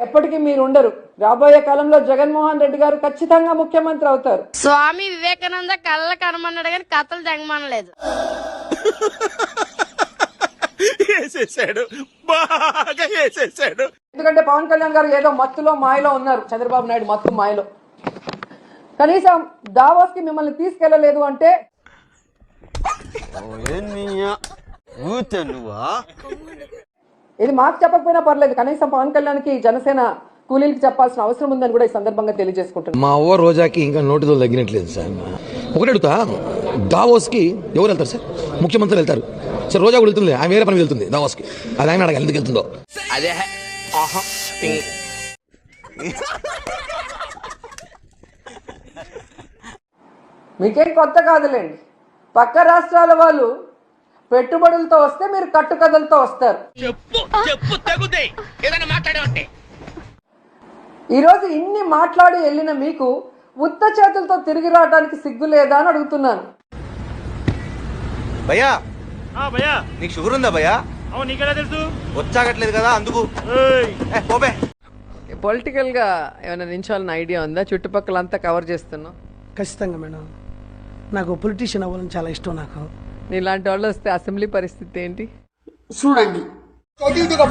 ఎప్పటికీ మీరు ఉండరు. రాబోయే కాలంలో జగన్మోహన్ రెడ్డి గారు ఖచ్చితంగా ముఖ్యమంత్రి అవుతారు. స్వామి వివేకానంద కళ్ళ కనమన్నాడు కానీ కథలు తెగమనలేదు. ఎందుకంటే పవన్ కళ్యాణ్ గారు ఏదో మత్తులో మాయలో ఉన్నారు. చంద్రబాబు నాయుడు మత్తు మాయలో. కనీసం దావోస్ కి మిమ్మల్ని తీసుకెళ్లలేదు అంటే ఇది మాకు చెప్పకపోయినా పర్లేదు, కనీసం పవన్ కళ్యాణ్ కి జనసేన కూలీలకి చెప్పాల్సిన అవసరం ఉందని కూడా ఈ సందర్భంగా తెలియజేసుకుంటున్నాను. మా ఓ రోజాకి ఇంకా నోటితో తగ్గినట్లేదు సార్. ఒకటి అడుగుతా, దావోస్ కి ఎవరు వెళ్తారు సార్? ముఖ్యమంత్రి వెళ్తారు సార్. రోజా కూడా వెళ్తుంది, ఆమె వేరే పని వెళ్తుంది దావోస్ కి. అది ఆయన అడగాలి ఎందుకు వెళ్తుందో. అదే మీకేం కొత్త కాదులేండి. పక్క రాష్ట్రాల వాళ్ళు పెట్టుబడులతో వస్తే మీరు కట్టుకథలతో వస్తారు. ఈరోజు ఇన్ని మాట్లాడి వెళ్ళిన మీకు ఉత్త చేతులతో తిరిగి రావడానికి సిగ్గు లేదా అని అడుగుతున్నాను. భయ్యా నీకు షుగర్ ఉందా భయ్యా? నీకెలా తెలుసు? వచ్చాగట్లేదు కదా అందుకు. పొలిటికల్ గా ఏమైనా నించాలని ఐడియా ఉందా? చుట్టుపక్కల అంతా కవర్ చేస్తున్నాం. ఖచ్చితంగా మేడం, నాకు పొలిటీషియన్ అవ్వాలని చాలా ఇష్టం. నాకు నీలాంటి వాళ్ళు వస్తే అసెంబ్లీ పరిస్థితి ఏంటి చూడండి.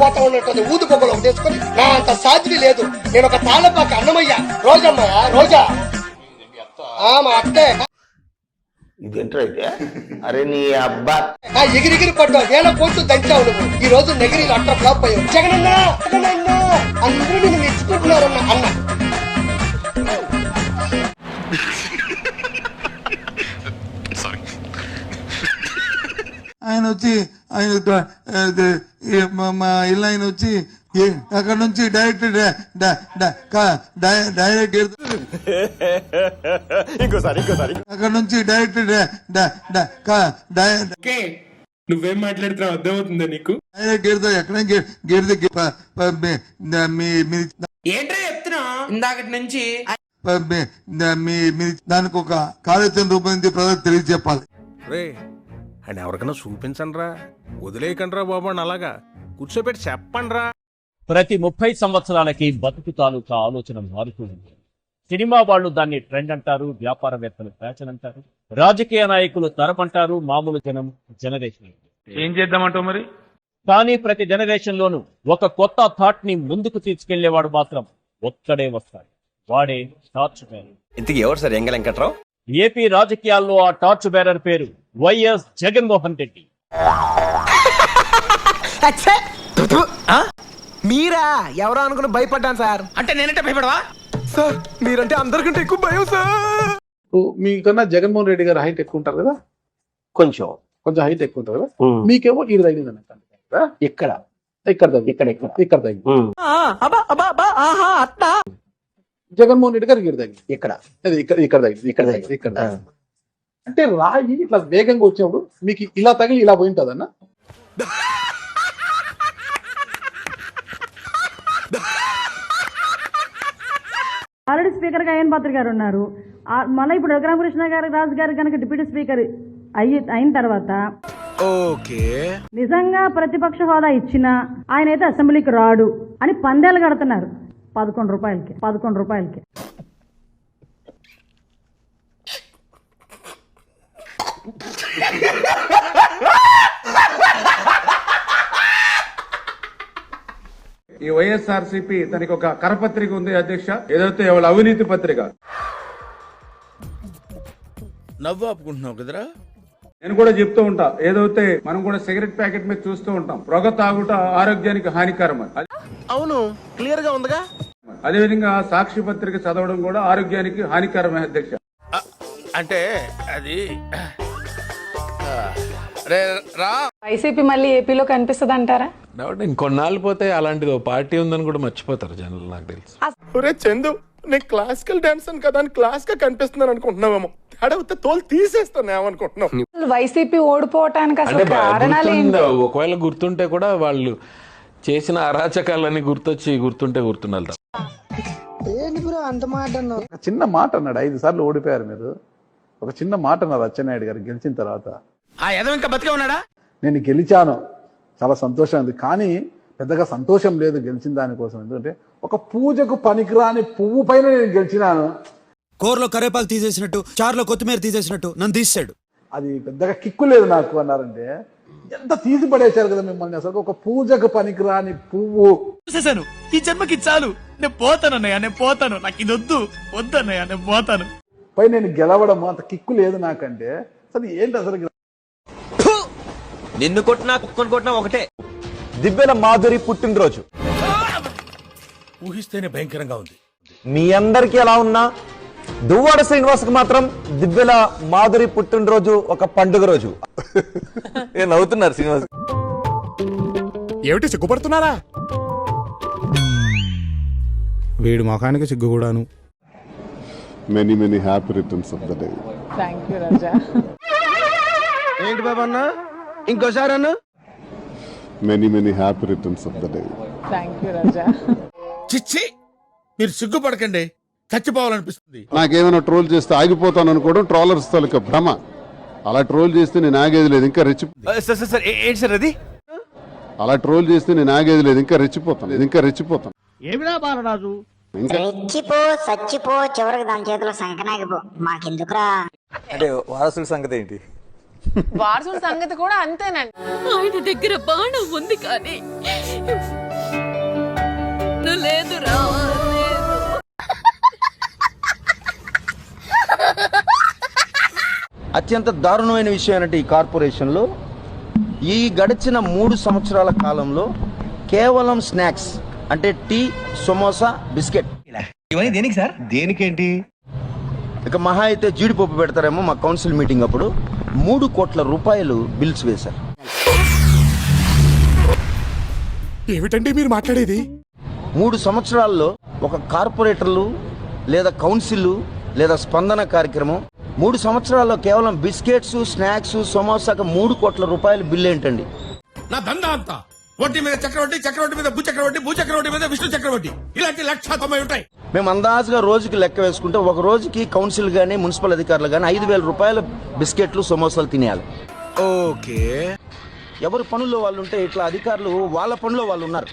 పోతా ఉన్నట్టు ఊదు పొగలు తీసుకొని నా అంత సాధ్వి లేదు. నేను ఒక తాళపాక అన్నమయ్య రోజమ్మయ్య రోజా మా అత్తే ఇదేంటైతే అరే నీ అబ్బా ఎగిరిగిరి పడ్డా వేల కోట్లు దంచావు నువ్వు. ఈ రోజు నెగిరి అట్లా ఫ్లాప్ అయ్యావు. జగనన్న జగనన్న అందరూ నేను మెచ్చుకుంటున్నారన్న అన్న. ఆయన వచ్చి మా ఇల్లు ఆయన వచ్చి అక్కడ నుంచి డైరెక్ట్ అక్కడ నుంచి డైరెక్ట్ నువ్వేం మాట్లాడుతున్నావు అర్థమవుతుందా నీకు? డైరెక్ట్ ఎక్కడ ఏంట్రా చెప్తున్నా ఇందాకటి నుంచి దానికి ఒక కార్యాచరణ రూపొందించి ప్రజలకు తెలియజెప్పాలి. అని ఎవరికైనా చూపించండి రా, వదిలేయకండి రా బాబు అని అలాగా కూర్చోబెట్టి చెప్పండి రా. ప్రతి 30 సంవత్సరాలకి బతుకు తాలూకా ఆలోచన మారుతూ ఉంది. సినిమా వాళ్ళు దాన్ని ట్రెండ్ అంటారు, వ్యాపారవేత్తలు ఫ్యాషన్ అంటారు, రాజకీయ నాయకులు తరం అంటారు, మామూలు జనం జనరేషన్. ఏం చేద్దామంటావు మరి? కానీ ప్రతి జనరేషన్ లోనూ ఒక కొత్త థాట్ ని ముందుకు తీసుకెళ్లేవాడు మాత్రం ఒక్కడే వస్తాడు. వాడే టార్చ్ బేరర్. ఇంతకీ ఎవరు సార్ ఎంగ వెంకట్రావు? ఏపీ రాజకీయాల్లో ఆ టార్చ్ బేరర్ పేరు వైఎస్ జగన్మోహన్ రెడ్డి. మీరా ఎవరో అనుకుని భయపడ్డాను సార్. అంటే నేనంటే భయపడవా సార్? మీరంటే అందరికంటే ఎక్కువ భయం సార్. మీకన్నా జగన్మోహన్ రెడ్డి గారు హైట్ ఎక్కువ ఉంటారు కదా, కొంచెం హైట్ ఎక్కువ ఉంటారు కదా. మీకేమో ఇది తగిలింది ఇక్కడ ఇక్కడ తగ్గింది. జగన్మోహన్ రెడ్డి గారికి తగ్గింది ఇక్కడ తగ్గింది. ఇక్కడ అంటే రాయి ఇట్లా వేగంగా వచ్చినప్పుడు మీకు ఇలా తగిలి ఇలా పోయి ఉంటుందన్న. ఆల్రెడీ స్పీకర్ గా అయ్యన్ పాత్ర గారు ఉన్నారు. మళ్ళీ ఇప్పుడు రఘురామకృష్ణ గారు రాజు గారు కనుక డిప్యూటీ స్పీకర్ అయిన తర్వాత నిజంగా ప్రతిపక్ష హోదా ఇచ్చినా ఆయన అయితే అసెంబ్లీకి రాడు అని పందేలు కడుతున్నారు 11 రూపాయలకి. ఈ వైఎస్ఆర్సీపీ తనకి ఒక కరపత్రిక ఉంది అధ్యక్ష, ఏదైతే వాళ్ళ అవినీతి పత్రిక. నవ్వు ఆపుకుంటున్నావు కదరా? నేను కూడా చెప్తూ ఉంటా, ఏదైతే మనం కూడా సిగరెట్ ప్యాకెట్ మీద చూస్తూ ఉంటాం, పొగ తాగుట ఆరోగ్యానికి హానికరం అని. అవును, క్లియర్ గా ఉందిగా. అదేవిధంగా సాక్షి పత్రిక చదవడం కూడా ఆరోగ్యానికి హానికరమే అధ్యక్ష. అంటే అది వైసీపీ మళ్ళీ ఏపీలో కనిపిస్తుంది అంటారా? కొన్నాళ్ళు పోతే అలాంటిది పార్టీ ఉందని కూడా మర్చిపోతారు జనాలు, నాకు తెలుసు. ఒరే చందు, నేను క్లాసికల్ డాన్సర్ కదా అని క్లాస్ గా కనిపిస్తున్నాను అనుకుంటున్నావేమో. తేడా తోలు తీసేస్తాను ఏమనుకుంటున్నావు? వైసీపీ ఓడిపోవటానికి అసలు కారణాలు ఏంటి? ఒకవేళ గుర్తుంటే కూడా వాళ్ళు చేసిన అరాచకాలన్నీ గుర్తుంటే గుర్తున్నారు. చిన్న మాట అన్నాడు, 5 సార్లు ఓడిపోయారు మీరు. ఒక చిన్న మాట అన్నారు అచ్చెన్నాయుడు గారు గెలిచిన తర్వాత. ఇంకా బతికే ఉన్నాడా? నేను గెలిచాను, చాలా సంతోషం ఉంది, కానీ పెద్దగా సంతోషం లేదు గెలిచిన దానికోసం. ఎందుకంటే ఒక పూజకు పనికిరాని పువ్వు పైన నేను గెలిచినాను. కూరలో కరేపాకు తీసేసినట్టు, చారులో కొత్తిమీర తీసేసినట్టు నన్ను తీసాడు. అది పెద్దగా కిక్కు లేదు నాకు అన్నారంటే ఎంత తీసి పడేశారు కదా మిమ్మల్ని. అసలు ఒక పూజకు పనికిరాని పువ్వు. చూసేశాను, ఈ జన్మకి చాలు, నేను పోతాను అన్నయ్య, నేను పోతాను, నాకు ఇది వద్దు వద్దన్నయ్య, నేను పోతాను. పై నేను గెలవడం అంత కిక్కు లేదు నాకంటే. అసలు ఏంటి అసలు నిన్ను కొట్టినా కుక్కను కొట్టినా ఒకటే. దివ్యల మాధురి పుట్టినరోజు ఊహిస్తేనే భయంకరంగా ఉంది. మీ అందరికి ఎలా ఉన్నా దువ్వాడ శ్రీనివాస్కి మాత్రం దివ్యల మాధురి పుట్టినరోజు ఒక పండుగ రోజు. ఏ నవ్వుతున్నారు శ్రీనివాస్? ఏమిటి సిగ్గుపడుతున్నారా? వీడి ముఖానికి సిగ్గు కూడాను. Many many happy returns of the day. Thank you Raja. ఏంటి బాబా అన్న, ఇంకోసారి అన్న. Many many happy returns of the day. Thank you Raja. చిచ్చి, మీరు సిగ్గుపడకండి, చచ్చిపోవాలనిపిస్తుంది. నాకేమైనా ట్రోల్ చేస్తే ఆగిపోతాను అనుకోవడం ట్రోలర్స్ తాలూకా భ్రమ. అలా ట్రోల్ చేస్తే నేను ఆగేది లేదు, ఇంకా సార్ ఏంటి సార్ అది? అలా ట్రోల్ చేస్తే నేను ఆగేది లేదు, ఇంకా రెచ్చిపోతాను. ఏమిరా బాలరాజు, రెచ్చిపో సచ్చిపో, చివరికి దాని చేతిలో సంకనాగిపో, మాకెందుకురా. అంటే వారసుల సంగతి ఏంటి? వారసుల సంగతి కూడా అంతేనండి. ఆయన దగ్గర బాణం ఉంది కానీ లేదురా. అత్యంత దారుణమైన విషయం ఏంటంటే ఈ కార్పొరేషన్లో ఈ గడిచిన 3 సంవత్సరాల కాలంలో కేవలం స్నాక్స్ అంటే టీ, సమోసా, బిస్కెట్. ఇవన్నీ దేనికి సార్? దేనికేంటి? ఇక మహా అయితే జీడిపప్పు పెడతారేమో. మా కౌన్సిల్ మీటింగ్ అప్పుడు 3 కోట్ల రూపాయలు బిల్స్ వేశారు. ఏమిటండి మీరు మాట్లాడేది? 3 సంవత్సరాల్లో ఒక కార్పొరేటర్లు లేదా కౌన్సిల్ లేదా స్పందన కార్యక్రమం 3 సంవత్సరాల్లో కేవలం బిస్కెట్స్, స్నాక్స్, సమోసాకు 3 కోట్ల రూపాయలు బిల్లు ఏంటండి? నా దందా అంతా వడ్డీ మీద చక్రవడ్డీ, చక్రవడ్డీ మీద భూచక్రవడ్డీ, భూచక్రవడ్డీ మీద విష్ణు చక్రవడ్డీ, ఇలాంటి 190 ఉంటాయి. మేము అందాజుగా రోజుకి లెక్క వేసుకుంటే ఒక రోజుకి కౌన్సిల్ గానీ మున్సిపల్ అధికారులు గానీ 5,000 రూపాయల బిస్కెట్లు, సమోసాలు తినేయాలి. ఓకే, ఎవరు పనుల్లో వాళ్ళు ఉంటే ఇట్లా అధికారులు వాళ్ళ పనుల్లో వాళ్ళు ఉన్నారు.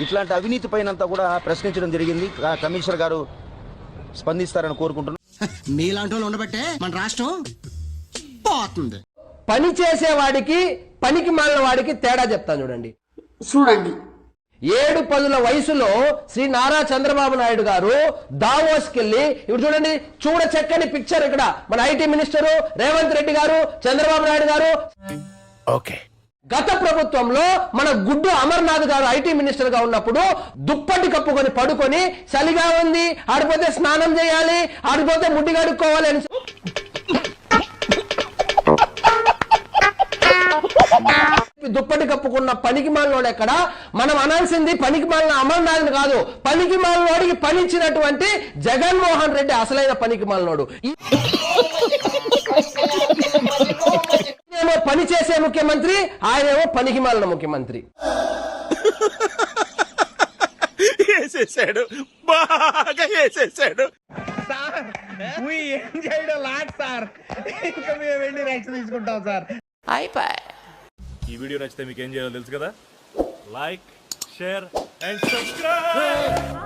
ఇట్లాంటి అవినీతి పైనంతా కూడా ప్రశ్నించడం జరిగింది. కమిషనర్ గారు స్పందిస్తారని కోరుకుంటున్నాం. మీలాంటి వాళ్ళు ఉండబట్టే మన రాష్ట్రం పోతుంది. పని చేసేవాడికి పనికి మాలిన వాడికి తేడా చెప్తాను చూడండి. 7-10 వయసులో శ్రీ నారా చంద్రబాబు నాయుడు గారు దావోస్కి వెళ్ళి, ఇప్పుడు చూడండి, చూడ చక్కని పిక్చర్ ఇక్కడ మన ఐటీ మినిస్టరు రేవంత్ రెడ్డి గారు, చంద్రబాబు నాయుడు గారు. ఓకే, గత ప్రభుత్వంలో మన గుడ్డు అమర్నాథ్ గారు ఐటీ మినిస్టర్ గా ఉన్నప్పుడు దుప్పటి కప్పుకొని పడుకొని చలిగా ఉంది, ఆడిపోతే స్నానం చేయాలి, ఆడిపోతే ముడ్డి కడుక్కోవాలి అని దుప్పటి కప్పుకున్న పనికి మాలినోడు ఎక్కడ? మనం అనాల్సింది పనికి మాలిన అమర్నాథ్ కాదు, పనికి మాలినోడికి పని ఇచ్చినటువంటి జగన్మోహన్ రెడ్డి అసలైన పనికి మాలినోడు. ఏమో పని చేసే ముఖ్యమంత్రి, ఆయనేమో పనికి మాలిన ముఖ్యమంత్రి. వేసేసాడు, బాగా వేసేసాడు. ఏం చేయడం లాట్ సార్, ఇంకా మేము వెళ్ళి రైట్స్ తీసుకుంటాం సార్. ఈ వీడియో నచ్చితే మీకు ఏం చేయాలో తెలుసు కదా. Like, share and subscribe.